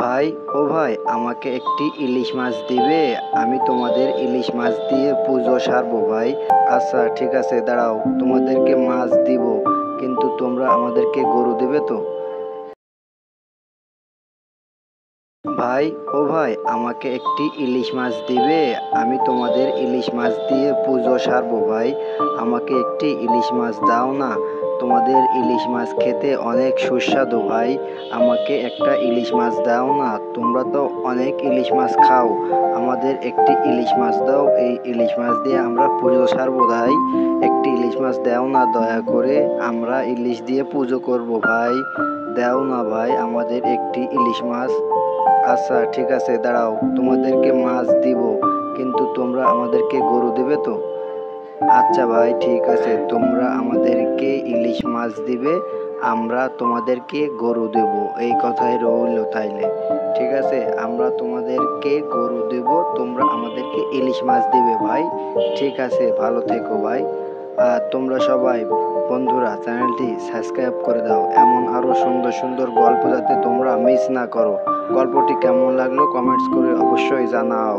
ভাই, ও ভাই, আমাকে একটি ইলিশ মাছ দিবে? আমি তোমাদের ইলিশ মাছ দিয়ে পুজো সারবো ভাই। আচ্ছা ঠিক আছে, দাঁড়াও, তোমাদেরকে মাছ দিব, কিন্তু তোমরা আমাদেরকে গরু দেবে তো? ভাই, ও ভাই, আমাকে একটি ইলিশ মাছ দিবে? আমি তোমাদের ইলিশ মাছ দিয়ে পুজো সারবো ভাই। আমাকে একটি ইলিশ মাছ দাও না। তোমাদের ইলিশ মাছ খেতে অনেক সুস্বাদু ভাই। আমাকে একটা ইলিশ মাছ দাও না। তোমরা তো অনেক ইলিশ মাছ খাও। আমাদের একটি ইলিশ মাছ দাও। এই ইলিশ মাছ দিয়ে আমরা পুজো সারবো ভাই। একটি ইলিশ মাছ দাও না দয়া করে। আমরা ইলিশ দিয়ে পুজো করবো ভাই। দাও না ভাই আমাদের একটি ইলিশ মাছ। আচ্ছা ঠিক আছে, দাঁড়াও, তোমাদেরকে মাছ দিব, কিন্তু তোমরা আমাদেরকে গরু দেবে তো? আচ্ছা ভাই ঠিক আছে, তোমরা আমাদেরকে ইলিশ মাছ দিবে, আমরা তোমাদেরকে গরু দেব। এই কথাই রইল তাইলে। ঠিক আছে, আমরা তোমাদেরকে গরু দেব, তোমরা আমাদেরকে ইলিশ মাছ দিবে ভাই। ঠিক আছে, ভালো থেকো ভাই। আর তোমরা সবাই বন্ধুরা চ্যানেলটি সাবস্ক্রাইব করে দাও, এমন আরো সুন্দর সুন্দর গল্প যাতে তোমরা মিস না করো। গল্পটি কেমন লাগলো কমেন্টস করে অবশ্যই জানাও।